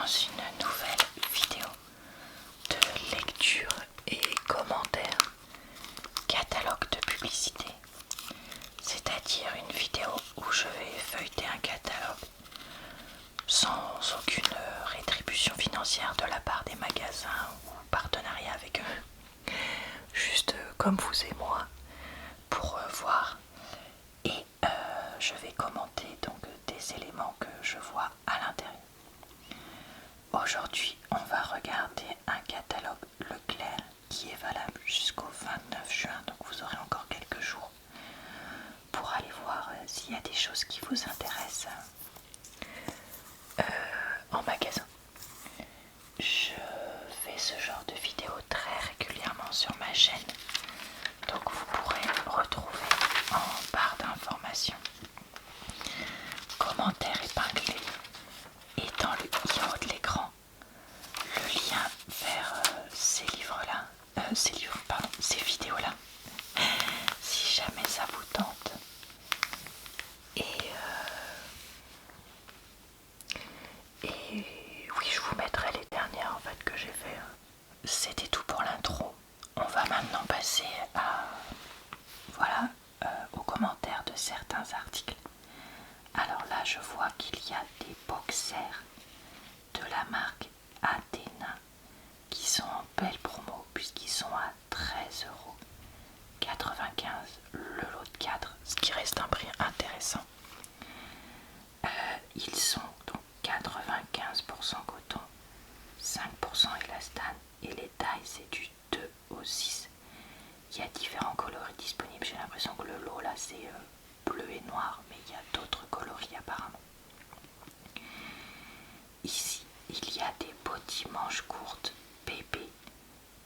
dans une nouvelle vidéo de lecture et commentaires catalogue de publicité, c'est-à-dire une vidéo où je vais feuilleter un catalogue sans aucune rétribution financière de la part des magasins ou partenariat avec eux, juste comme vous et moi pour voir, et je vais commenter donc des éléments que je vois à l'intérieur. Aujourd'hui, on va regarder un catalogue Leclerc qui est valable jusqu'au 29 juin, donc vous aurez encore quelques jours pour aller voir s'il y a des choses qui vous intéressent en magasin. Je fais ce genre de vidéos très régulièrement sur ma chaîne, donc vous pourrez retrouver en barre d'informations, commentaires épinglés et dans le i de l'écran le lien vers ces vidéos-là, si jamais ça vous tente. Et oui, je vous mettrai les dernières en fait que j'ai fait. C'était tout pour l'intro. On va maintenant passer aux commentaires de certains articles. Alors là, je vois qu'il y a des boxers de la marque Athéna qui sont en belle promo puisqu'ils sont à 13,95 € le lot de 4, ce qui reste un prix intéressant. Ils sont donc 95% coton, 5% élastane et les tailles c'est du 2 au 6. Il y a différents coloris disponibles, j'ai l'impression que le lot là c'est bleu et noir, mais il y a d'autres coloris apparemment. Ici il y a des bottines manches courtes bébé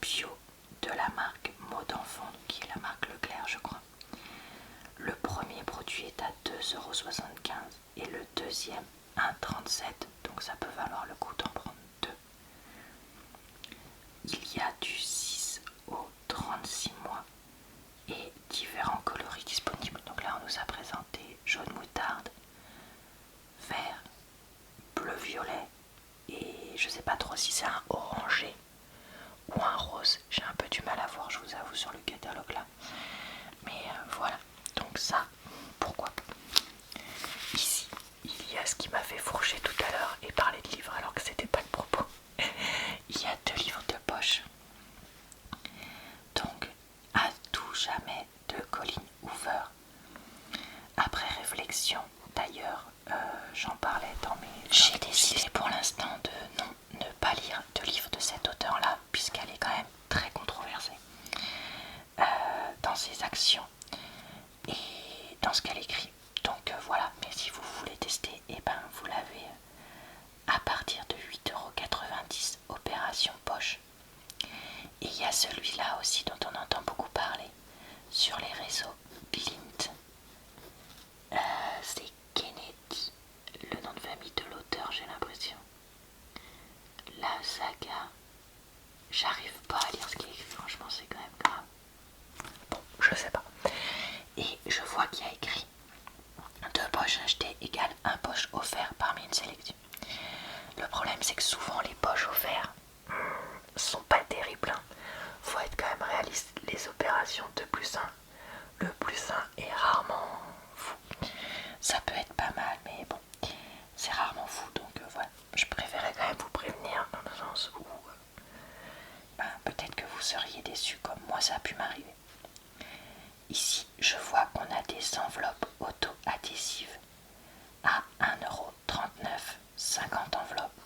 bio de la marque Mode Enfant, qui est la marque Leclerc je crois. Le premier produit est à 2,75 € et le deuxième 1,37 €, donc ça peut valoir le coup d'en prendre deux. Il y a du 6 au 36 mois et différents coloris disponibles. Donc là on nous a présenté jaune moutarde, vert, bleu violet et je sais pas trop si c'est un orangé ou un rose. J'ai un peu du mal à voir, je vous avoue, sur le catalogue là. Mais voilà, donc ça, pourquoi pas. Ici, il y a ce qui m'a fait fourcher tout à l'heure et parler de livres alors que c'était pas le propos. Il y a 2 livres de poche. Donc, à tout jamais de Colleen Hoover. Après réflexion, d'ailleurs, j'en parlais dans mes... J'ai décidé pour l'instant de ne pas lire de livre de cet auteur-là, puisqu'elle est quand même très controversée dans ses actions et dans ce qu'elle écrit. Donc voilà, mais si vous voulez tester, et ben vous l'avez à partir de 8,90 € opération poche. Et il y a celui-là aussi dont on entend beaucoup parler sur les réseaux, Glint. C'est Kennedy, le nom de famille de l'auteur, j'ai l'impression. La saga, j'arrive pas à lire ce qu'il écrit, franchement c'est quand même grave. Bon, je sais pas. Et je vois qu'il y a écrit 2 poches achetées égale 1 poche offert parmi une sélection. Le problème c'est que souvent les poches offertes sont pas terribles. Faut être quand même réaliste. Les opérations 2+1, le +1 est rarement fou. Ça peut être pas mal, mais bon, c'est rarement fou. Donc voilà, je préférais quand même vous prévenir dans le sens où peut-être que vous seriez déçus comme moi ça a pu m'arriver. Ici, je vois qu'on a des enveloppes auto-adhésives à 1,39 €, 50 enveloppes.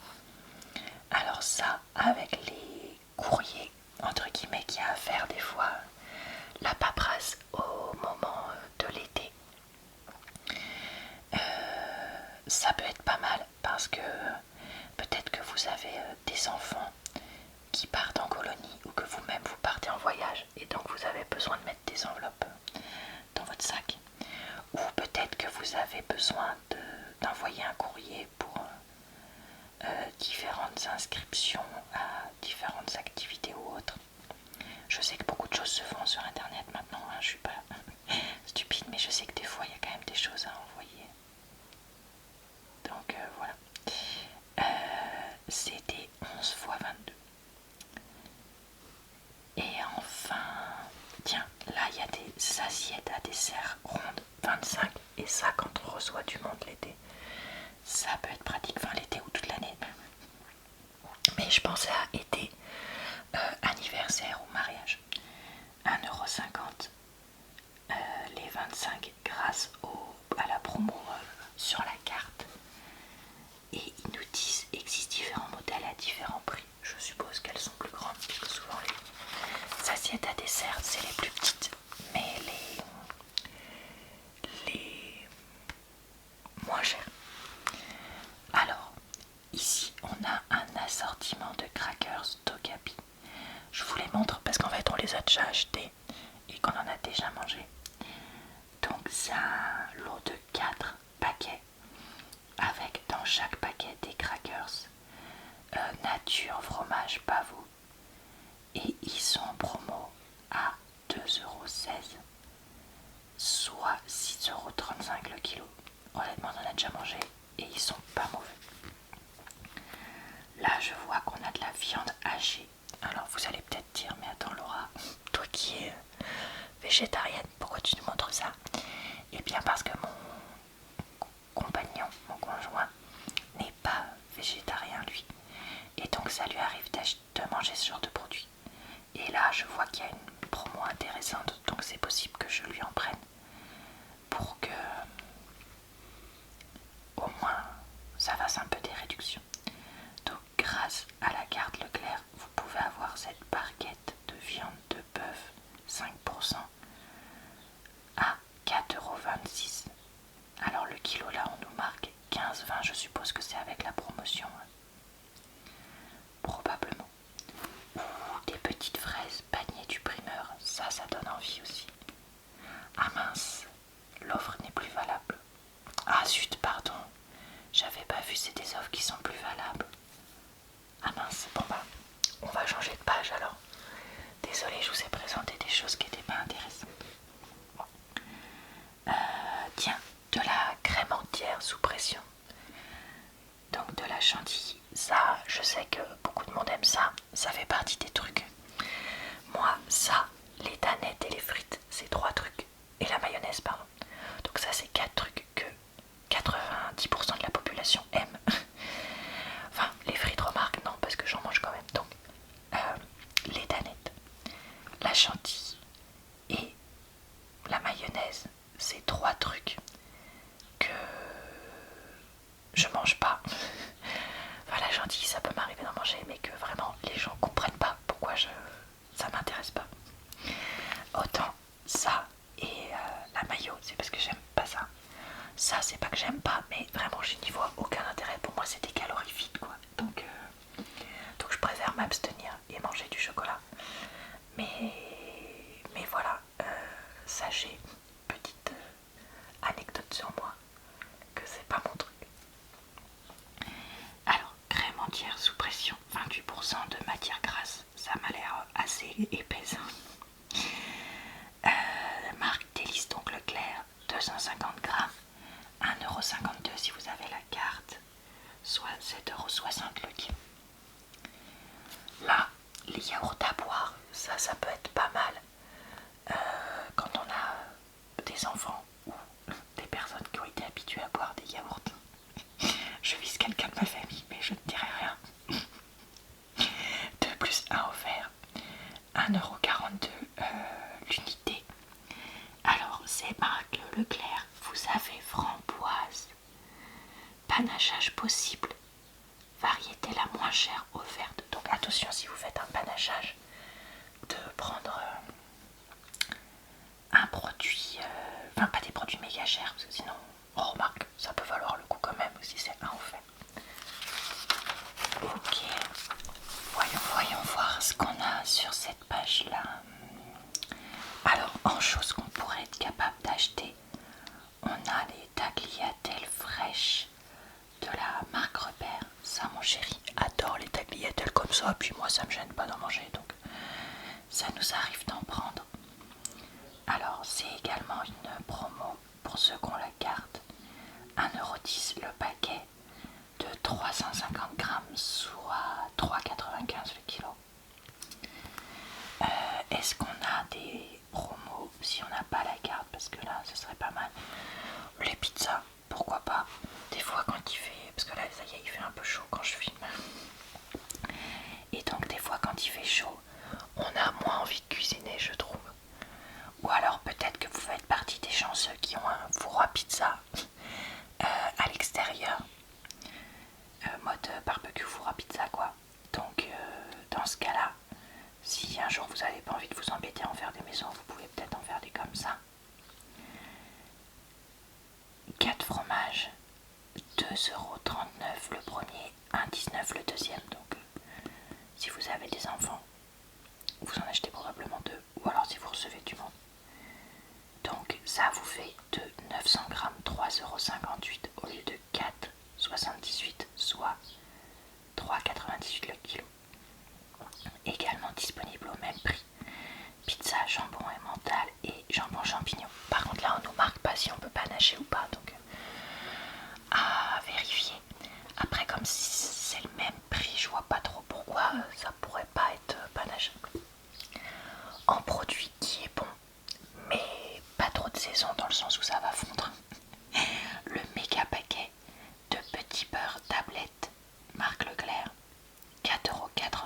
Alors ça, avec les courriers, entre guillemets, qu'il y a à faire des fois, la paperasse au moment de l'été, ça peut être pas mal parce que peut-être que vous avez des enfants qui partent en colonie ou que vous-même vous partez en voyage et donc vous avez besoin de mettre des enveloppes dans votre sac, ou peut-être que vous avez besoin d'envoyer un courrier pour différentes inscriptions à différentes activités ou autres. Je sais que beaucoup de choses se font sur internet maintenant, hein, je suis pas stupide, mais je sais que des fois il y a quand même des choses à envoyer. Donc voilà. C'est reçois du monde l'été. Ça peut être pratique, enfin l'été ou toute l'année. Mais je pensais à été, anniversaire ou mariage. 1,50 € les 25 grâce à la promo sur la carte. Et ils nous disent existe différents modèles à différents prix. Je suppose qu'elles sont plus grandes puisque souvent les assiettes à dessert c'est les plus petites. Mais les moins chères. Alors, ici on a un assortiment de crackers Tokapi. Je vous les montre parce qu'en fait on les a déjà achetés et qu'on en a déjà mangé. Donc c'est un lot de 4 paquets avec dans chaque paquet des crackers nature, fromage, pavot. Et ils sont en promo à 2,16 €, soit 6,35 € le kilo. Honnêtement on en a déjà mangé et ils sont pas mauvais. Là je vois qu'on a de la viande hachée. Alors vous allez peut-être dire mais attends Laura, toi qui es végétarienne, pourquoi tu nous montres ça? Et bien parce que mon compagnon, mon conjoint n'est pas végétarien lui. Et donc ça lui arrive de manger ce genre de produit. Et là je vois qu'il y a une promo intéressante, donc c'est possible que je lui en prenne pour que au moins ça fasse un peu des réductions. Donc grâce à la carte Leclerc, vous pouvez avoir cette barquette de viande de bœuf 5% à 4,26 €. Alors le kilo là on nous marque 15,20 €, je suppose que c'est avec la promotion. Probablement. Ou des petites fraises panier du primeur, ça donne envie aussi. Ah mince, l'offre n'est plus valable. Ah zut, pardon, j'avais pas vu, c'est des offres qui sont plus valables. Ah mince, bon bah, on va changer de page alors. Désolée, je vous ai présenté des choses qui n'étaient pas intéressantes. Tiens, de la crème entière sous pression. Donc de la chantilly, ça, je sais que beaucoup de monde aime ça, ça fait partie des trucs. Moi, ça, les danettes et les frites, c'est 3 trucs. Et la mayonnaise, pardon. Donc ça, c'est 4 trucs que 90% de la population aime. Enfin, les frites, remarque, non, parce que j'en mange quand même. Donc, les danettes, la chantilly et la mayonnaise, c'est 3 trucs que je mange pas. Enfin, la chantilly, ça peut m'arriver d'en manger, mais que vraiment les gens comprennent pas pourquoi ça m'intéresse pas. Autant ça et la mayo, c'est parce que j'aime pas ça. Ça, c'est pas que j'aime pas, mais vraiment, je n'y vois aucun intérêt. Pour moi, c'est des calories vides, quoi. Donc je préfère m'abstenir et manger du chocolat. Mais voilà, sachez, petite anecdote sur moi, que c'est pas mon truc. Alors, crème entière sous pression, 28% de matière grasse, ça m'a l'air assez épaisse. Marque Délice, donc Leclerc, 250 grammes, 1,52 € si vous avez la carte, soit 7,60 € le kilo. Là, les yaourts à boire, ça peut être pas mal quand on a des enfants ou des personnes qui ont été habituées à boire des yaourts. Je vise quelqu'un de ma famille, mais je ne dirai rien. 2 plus 1 offert, 1,42 € l'unité. Alors, c'est marque Leclerc, vous avez framboise, panachage possible, variété la moins chère offerte. Donc attention si vous faites un panachage de prendre un produit, enfin pas des produits méga chers parce que sinon on remarque ça peut valoir le coup quand même si c'est un offert. Ok, voyons voir ce qu'on a sur cette page là. Alors en choses qu'on pourrait être capable d'acheter, on a les tagliatelles fraîches de la marque Repère. Ça mon chéri adore les tagliatelles comme ça, puis moi ça me gêne pas d'en manger donc ça nous arrive d'en prendre. Alors c'est également une promo pour ceux qui ont la carte, 1,10 € le paquet de 350 grammes, soit 3,95 € le kilo. Est-ce qu'on a des promos si on n'a pas la carte? Parce que là ce serait pas mal. Les pizzas, 2,39€ le premier, 1,19€ le deuxième. Donc si vous avez des enfants, vous en achetez probablement deux, ou alors si vous recevez du monde. Donc ça vous fait de 900 grammes 3,58€ au lieu de 4,78€, soit 3,98€ le kilo. Également disponible au même prix, pizza, jambon emmental et jambon champignon. Par contre là on nous marque pas si on peut panacher ou pas, donc à vérifier. Après, comme si c'est le même prix, je vois pas trop pourquoi ça pourrait pas être panacheable. En produit qui est bon, mais pas trop de saison dans le sens où ça va fondre, le méga paquet de petits beurre tablette marque Leclerc, 4,80€,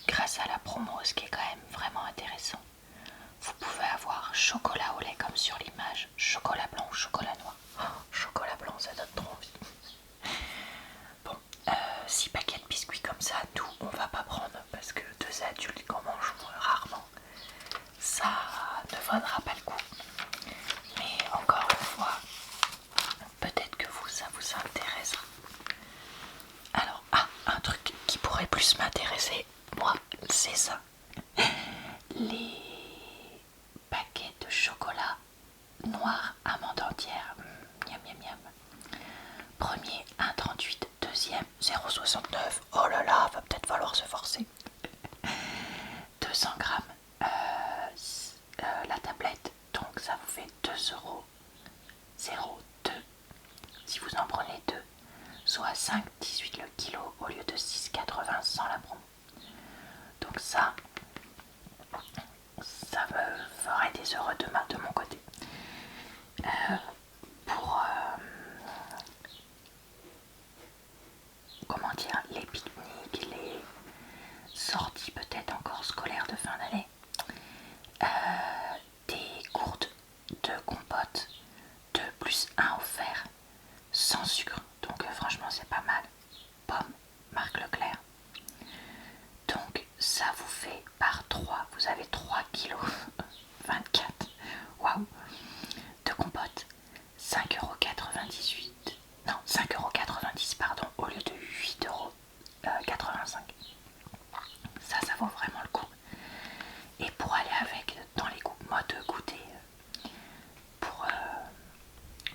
grâce à la promo, ce qui est quand même vraiment intéressant. Vous pouvez avoir chocolat au lait comme sur l'image, chocolat blanc ou chocolat noir. Oh, chocolat blanc, ça donne trop envie. Bon, 6 paquets de biscuits comme ça, nous on va pas prendre parce que 2 adultes qu'on mange rarement, ça ne vaudra pas le coup. Mais encore une fois, peut-être que ça vous intéressera. Alors, un truc qui pourrait plus m'intéresser, moi, c'est ça. Les paquets de chocolat noir amande entière. Miam miam miam. Premier 1,38, deuxième 0,69. Oh là là, va peut-être falloir se forcer. 200 grammes la tablette, donc ça vous fait 2,02€. Si vous en prenez deux, soit 5,18€ le kilo au lieu de 6,80€ sans la promo. Donc ça me ferait des heureux demain de mon côté. Pour comment dire, les pique-niques, les sorties peut-être encore scolaires de fin d'année, des gourdes de compote 2 plus 1 offert sans sucre, donc franchement c'est pas mal. Pomme marque Leclerc, donc ça vous fait par 3, vous avez 3,24 kg, waouh, de compote, 5,98€, non 5,90€ pardon, au lieu de 8,85€. Ça vaut vraiment le coup. Et pour aller avec dans les modes goûter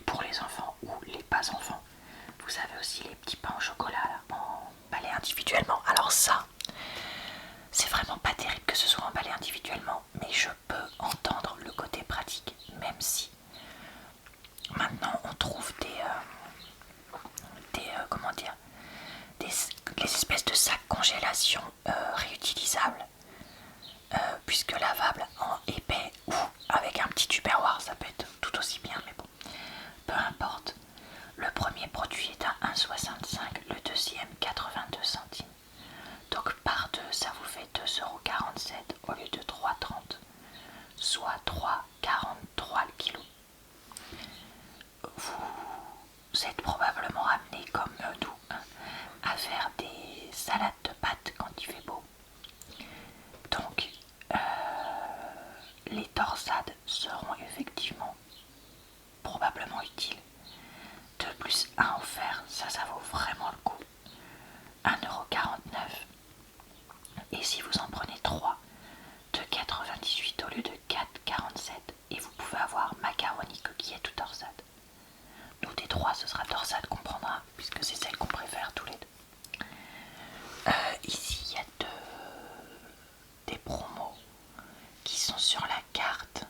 pour les enfants ou les pas enfants, vous avez aussi les petits pains au chocolat là, emballés individuellement. Alors ça, c'est vraiment pas terrible que ce soit emballé individuellement, mais je peux entendre le côté pratique, même si maintenant on trouve comment dire, les espèces de sacs congélation réutilisables, puisque lavables en épais ou avec un petit tupperware, ça peut être tout aussi bien, mais bon, peu importe. Le premier produit est à 1,65€, le deuxième 82 centimes. Donc par deux, ça vous fait 2,47€ au lieu de 3,30€, soit 3,43€ le kilo. Vous êtes probablement amené comme nous à faire des salades de pâtes quand il fait beau. Donc les torsades seront effectivement probablement utiles. 2 plus 1 offert, ça vaut vraiment le coup. 1,49€. Et si vous en prenez 3, 2,98€ au lieu de 4,47€. Et vous pouvez avoir macaroni, coquillette ou torsade. Nous des trois, ce sera torsade qu'on prendra, puisque c'est celle qu'on préfère tous les deux. Ici, il y a des promos qui sont sur la carte,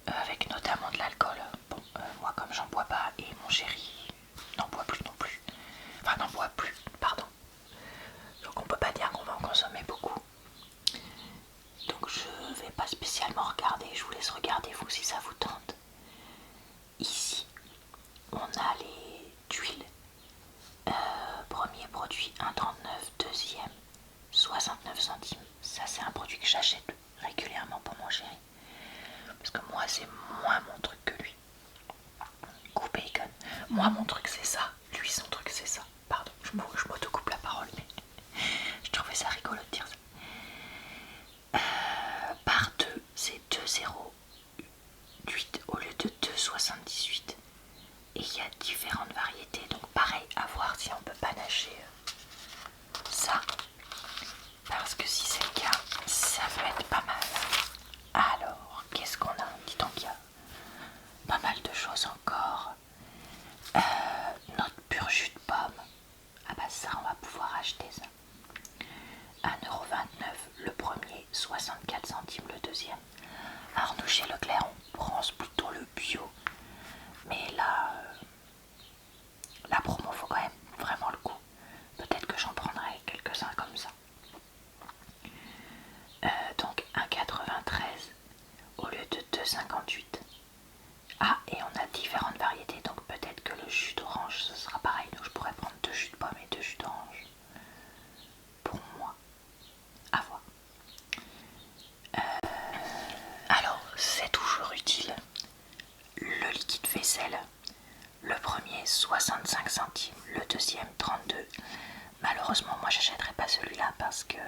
avec notamment de l'alcool. Bon, moi comme j'en bois pas, et mon chéri n'en boit plus non plus. Enfin, n'en boit plus, pardon. Donc on peut pas dire qu'on va en consommer beaucoup. Donc je vais pas spécialement regarder, je vous laisse regarder vous si ça vous tente. Ici, on a les tuiles. Premier produit 1,39€, deuxième 69 centimes. Ça c'est un produit que j'achète régulièrement pour mon chéri. Parce que moi c'est moins mon truc que lui. Goût bacon. Moi mon truc c'est ça, lui son truc c'est ça. Pardon, je m'autocoupe la parole, mais je trouvais ça rigolo de dire ça. Par deux, c'est 2,08€ au lieu de 2,78€. Et il y a différentes variétés. Donc pareil, à voir si on peut panacher ça. Parce que si c'est le cas, ça peut être pas mal. Alors, qu'est-ce qu'on a? Dis donc, il y a pas mal de choses encore. Notre pur jus de pomme. Ah bah ça, on va pouvoir acheter ça. 1,29 € le premier, 64 centimes le deuxième. Alors nous chez Leclerc on prend plutôt le bio. Mais là, la promo vaut quand même vraiment le coup. Peut-être que j'en prendrai quelques-uns comme ça. Donc 1,93 au lieu de 2,58. Ah, et on a différentes variétés, donc peut-être que le jus d'orange ce sera pareil. Donc je pourrais prendre 2 jus de pomme et 2 jus d'orange. Pour moi, à voir. Alors, c'est toujours utile. Le liquide vaisselle. Le premier 65 centimes, le deuxième 32. Malheureusement, moi j'achèterai pas celui-là parce que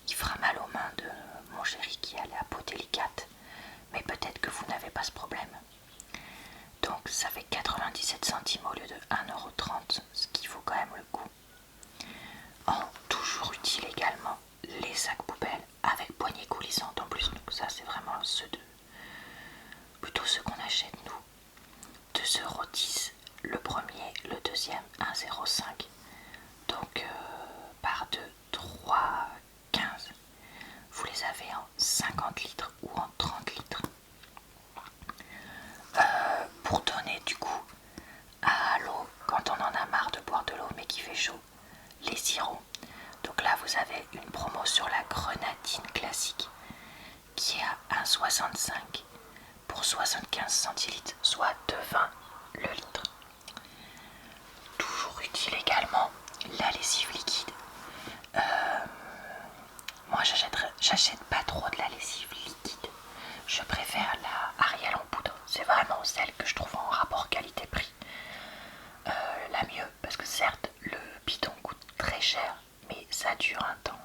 il fera mal aux mains de mon chéri qui a la peau délicate. Mais peut-être que vous n'avez pas ce problème. Donc ça fait 97 centimes au lieu de 1,30 €, ce qui vaut quand même le coup. Toujours utile également, les sacs poubelles avec poignée coulissante en plus. Donc ça c'est vraiment plutôt ceux qu'on achète nous. 2,10 € le premier, le deuxième 1,05 €. Donc par 2, 3,15 €. Vous les avez en 50 litres ou en 30 litres. Pour donner du coup à l'eau quand on en a marre de boire de l'eau mais qu'il fait chaud, les sirops. Donc là vous avez une promo sur la grenadine classique qui est à 1,65 € pour 75 centilitres, soit 2,20 € le litre. Toujours utile également la lessive liquide. Moi j'achète pas trop de la lessive liquide. Je préfère la Ariel en poudre. C'est vraiment celle que je trouve en rapport qualité-prix la mieux. Parce que certes le bidon coûte très cher, mais ça dure un temps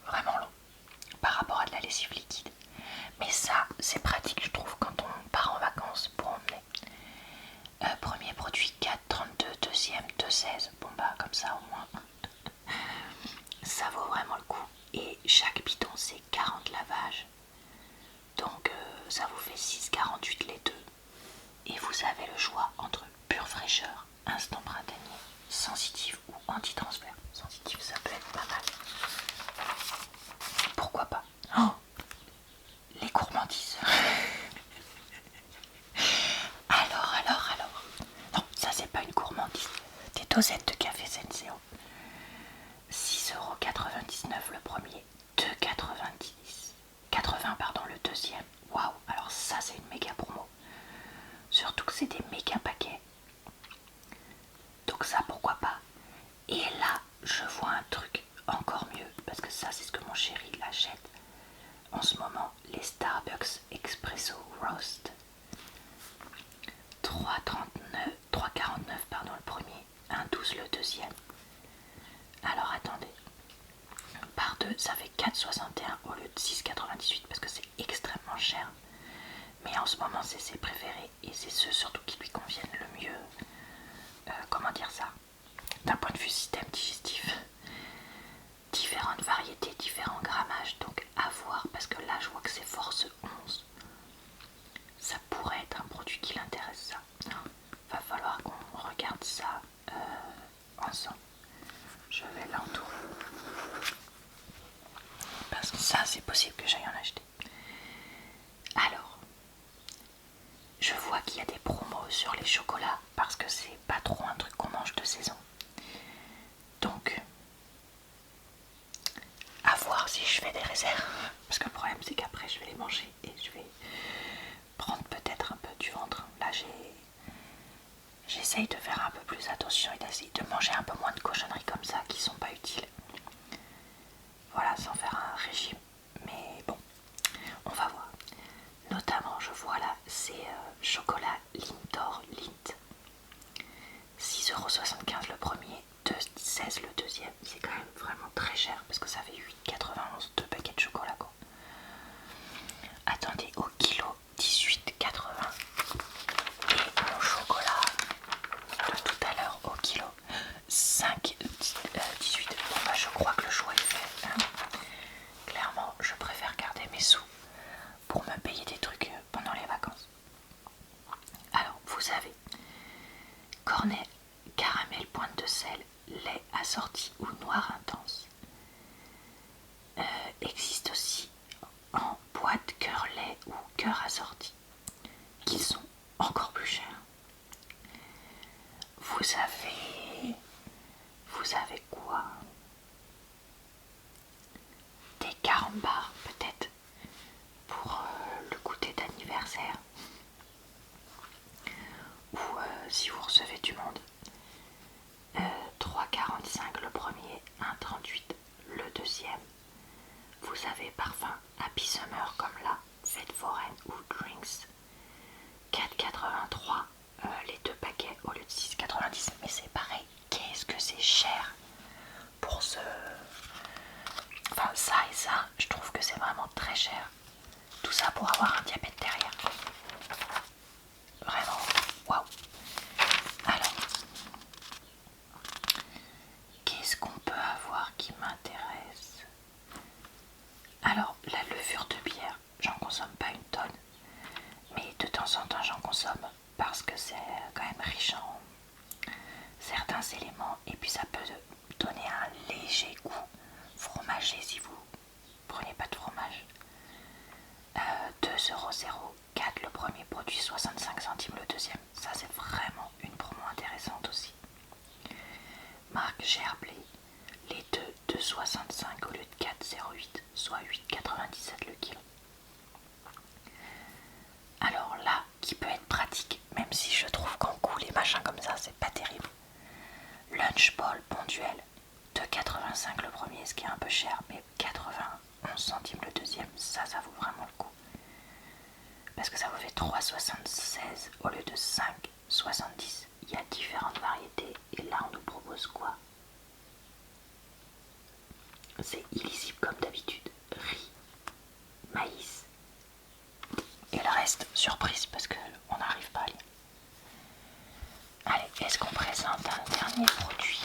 vraiment long par rapport à de la lessive liquide. Mais ça c'est pratique je trouve quand on part en vacances pour emmener. Premier produit 4,32, deuxième 2,16. Bon bah comme ça au moins ça vaut vraiment le coup. Et chaque bidon c'est 40 lavages. Donc ça vous fait 6,48 les deux. Et vous avez le choix entre pure fraîcheur, instant printanier, sensitif ou anti-transfert. Sensitif ça peut être pas mal. Pourquoi pas? Oh, les gourmandises. Alors. Non, ça c'est pas une gourmandise. Des dosettes de café Senseo. 6,99 € le premier, 2,90 80 pardon le deuxième. Waouh, alors ça c'est une méga promo. Surtout que c'est des méga paquets. Donc ça pourquoi pas. Et là je vois un truc encore mieux parce que ça c'est ce que mon chéri l'achète en ce moment, les Starbucks Espresso Roast. 3,49 pardon le premier, 1,12 le deuxième. Alors attendez, par 2 ça fait 4,61 au lieu de 6,98 parce que c'est extrêmement cher. Mais en ce moment c'est ses préférés et c'est ceux surtout qui lui conviennent le mieux. Comment dire ça? D'un point de vue système digestif. Différentes variétés, différents grammages, donc à voir parce que là je vois que c'est force 11. Ça pourrait être un produit qui l'intéresse ça. Va falloir qu'on regarde ça ensemble. Je vais l'entourer. Parce que ça c'est possible que j'aille en acheter. Alors, je vois qu'il y a des promos sur les chocolats parce que c'est pas trop un truc qu'on mange de saison. Donc, à voir si je fais des réserves. Parce que le problème c'est qu'après je vais les manger et je vais prendre peut-être un peu du ventre. Là j'essaye de faire un peu plus attention et d'essayer de manger un peu moins de cochonneries comme ça qui sont pas utiles. Voilà, sans faire un régime. Mais bon, on va voir. Notamment je vois là, c'est chocolat Lindor Lind. 6,75 € le premier, 2,16 € le deuxième. C'est quand même vraiment très cher parce que ça fait 8,91 2 paquets de chocolat quoi. Attendez, au kilo 18,80. Et mon chocolat cornet, caramel, pointe de sel, lait assorti ou noir intense. Existe aussi en boîte cœur lait ou cœur assorti, qui sont encore plus chers. Vous avez quoi? Des carambars peut-être pour le goûter d'anniversaire, ou si vous recevez du monde. 3,45 le premier, 1,38 le deuxième. Vous avez parfum Happy Summer comme là, fête foraine ou drinks. 4,83 les deux paquets au lieu de 6,90. Mais c'est pareil, qu'est-ce que c'est cher pour ce... Enfin ça et ça, je trouve que c'est vraiment très cher. Tout ça pour avoir un diabète derrière. Vraiment, waouh. Alors, qu'est-ce qu'on peut avoir qui m'intéresse? Alors, la levure de bière, j'en consomme pas une tonne, mais de temps en temps j'en consomme parce que c'est quand même riche en certains éléments et puis ça peut donner un léger goût fromager si vous prenez pas de fromage. 2,04€ le premier produit, 65 centimes le deuxième. Ça c'est vraiment une promo intéressante aussi. Marque Gerblay, les deux 2,65 au lieu de 4,08, soit 8,97 le kilo. Alors là, qui peut être pratique, même si je trouve qu'en goût les machins comme ça c'est pas terrible. Lunch Ball Bonduel, 2,85 le premier, ce qui est un peu cher, mais 91 centimes le deuxième, ça vaut vraiment le coup. Parce que ça vous fait 3,76 au lieu de 5,70. Il y a différentes variétés, et là on nous propose quoi? C'est illisible comme d'habitude. Riz, maïs, et le reste, surprise, parce qu'on n'arrive pas à lire. Allez, est-ce qu'on présente un dernier produit?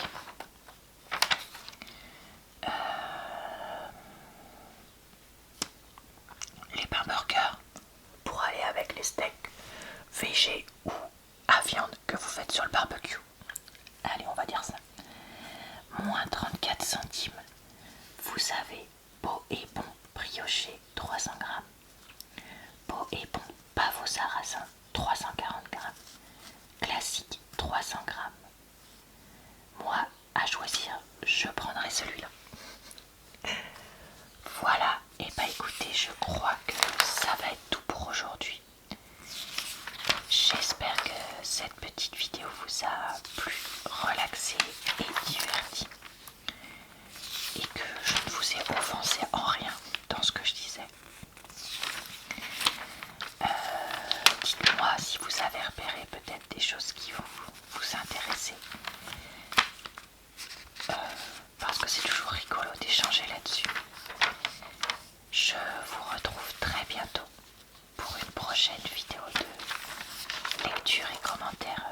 Les pains burgers, pour aller avec les steaks végé ou à viande que vous faites sur le barbecue. Allez, on va dire ça. Moins 34 centimes. Vous avez Beau et Bon brioché 300 grammes. Beau et Bon pavot sarrasin 340 grammes. Classique 300 grammes. Moi, à choisir, je prendrai celui-là. Voilà, et bah écoutez, je crois que ça va être tout pour aujourd'hui. J'espère que cette petite vidéo vous a plu, relaxé et diverti. Et que je ne vous ai offensé en rien dans ce que je disais. Dites-moi si vous avez repéré peut-être des choses qui vont vous intéresser. Parce que c'est toujours rigolo d'échanger là-dessus. Je vous retrouve très bientôt pour une prochaine vidéo de lecture et commentaires